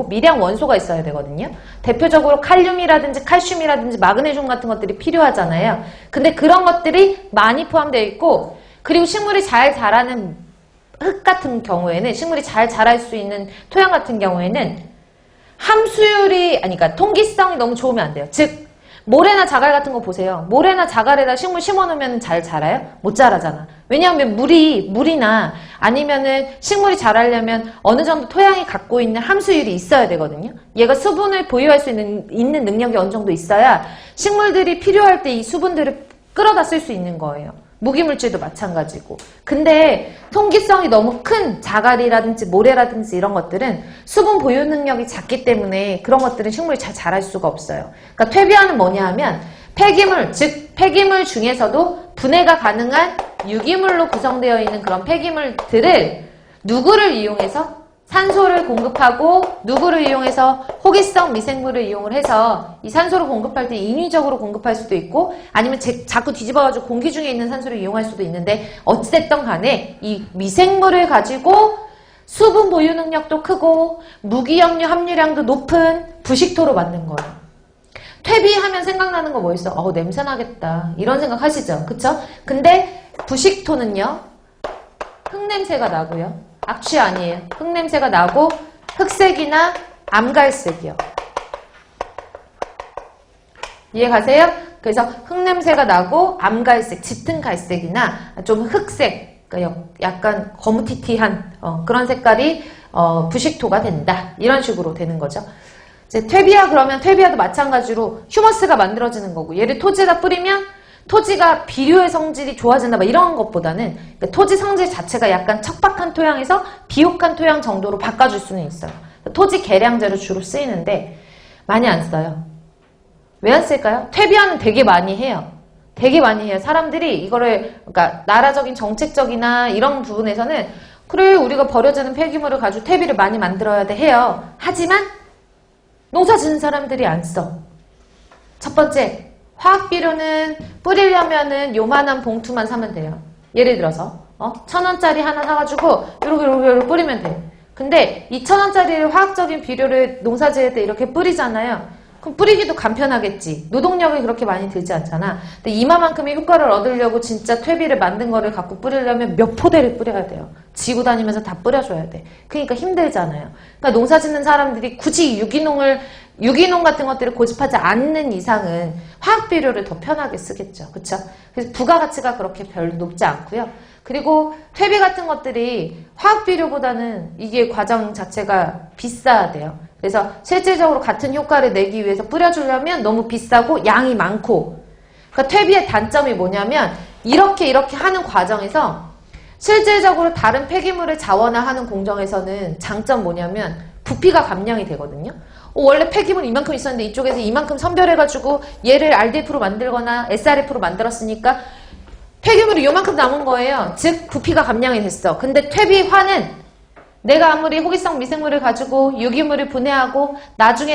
미량 원소가 있어야 되거든요. 대표적으로 칼륨이라든지 칼슘이라든지 마그네슘 같은 것들이 필요하잖아요. 근데 그런 것들이 많이 포함되어 있고, 그리고 식물이 잘 자라는 흙 같은 경우에는, 식물이 잘 자랄 수 있는 토양 같은 경우에는 함수율이, 그러니까 통기성이 너무 좋으면 안 돼요. 즉 모래나 자갈 같은 거 보세요. 모래나 자갈에다 식물 심어놓으면 잘 자라요? 못 자라잖아. 왜냐하면 물이나 아니면은 식물이 자라려면 어느 정도 토양이 갖고 있는 함수율이 있어야 되거든요. 얘가 수분을 보유할 수 있는 능력이 어느 정도 있어야 식물들이 필요할 때 이 수분들을 끌어다 쓸 수 있는 거예요. 무기물질도 마찬가지고. 근데 통기성이 너무 큰 자갈이라든지 모래라든지 이런 것들은 수분 보유 능력이 작기 때문에 그런 것들은 식물이 잘 자랄 수가 없어요. 그러니까 퇴비화는 뭐냐 하면 폐기물, 즉 폐기물 중에서도 분해가 가능한 유기물로 구성되어 있는 그런 폐기물들을 누구를 이용해서 산소를 공급하고 누구를 이용해서 호기성 미생물을 이용을 해서 이 산소를 공급할 때 인위적으로 공급할 수도 있고, 아니면 자꾸 뒤집어가지고 공기 중에 있는 산소를 이용할 수도 있는데, 어찌됐든 간에 이 미생물을 가지고 수분 보유 능력도 크고 무기염류 함유량도 높은 부식토로 만든 거예요. 퇴비하면 생각나는 거 뭐 있어? 냄새 나겠다 이런 생각 하시죠? 그쵸? 근데 부식토는요, 흙냄새가 나고요, 악취 아니에요. 흙냄새가 나고 흑색이나 암갈색이요. 이해 가세요? 그래서 흙냄새가 나고 암갈색, 짙은 갈색이나 좀 흑색, 그러니까 약간 거무튀튀한 그런 색깔이 부식토가 된다. 이런 식으로 되는 거죠. 이제 퇴비화, 그러면 퇴비화도 마찬가지로 휴머스가 만들어지는 거고, 얘를 토지에다 뿌리면 토지가 비료의 성질이 좋아진다 이런 것보다는, 그러니까 토지 성질 자체가 약간 척박한 토양에서 비옥한 토양 정도로 바꿔줄 수는 있어요. 토지 개량제로 주로 쓰이는데 많이 안 써요. 왜 안 쓸까요? 퇴비화는 되게 많이 해요. 되게 많이 해요. 사람들이 이거를, 그러니까 나라적인 정책적이나 이런 부분에서는 그래 우리가 버려지는 폐기물을 가지고 퇴비를 많이 만들어야 돼 해요. 하지만 농사 짓는 사람들이 안 써. 첫 번째, 화학비료는 뿌리려면은 요만한 봉투만 사면 돼요. 예를 들어서 1,000원짜리 하나 사가지고 요렇게 뿌리면 돼. 근데 이 1,000원짜리 화학적인 비료를 농사지을 때 이렇게 뿌리잖아요. 그럼 뿌리기도 간편하겠지. 노동력이 그렇게 많이 들지 않잖아. 근데 이만큼의 효과를 얻으려고 진짜 퇴비를 만든 거를 갖고 뿌리려면 몇 포대를 뿌려야 돼요. 지고 다니면서 다 뿌려줘야 돼. 그러니까 힘들잖아요. 그러니까 농사 짓는 사람들이 굳이 유기농 같은 것들을 고집하지 않는 이상은 화학비료를 더 편하게 쓰겠죠. 그쵸? 그래서 부가가치가 그렇게 별로 높지 않고요. 그리고 퇴비 같은 것들이 화학비료보다는 이게 과정 자체가 비싸야 돼요. 그래서 실질적으로 같은 효과를 내기 위해서 뿌려주려면 너무 비싸고 양이 많고, 그러니까 퇴비의 단점이 뭐냐면 이렇게 하는 과정에서 실질적으로 다른 폐기물을 자원화하는 공정에서는 장점 뭐냐면 부피가 감량이 되거든요. 원래 폐기물 이만큼 있었는데 이쪽에서 이만큼 선별해가지고 얘를 RDF로 만들거나 SRF로 만들었으니까 폐기물이 요만큼 남은 거예요. 즉 부피가 감량이 됐어. 근데 퇴비화는 내가 아무리 호기성 미생물을 가지고 유기물을 분해하고 나중에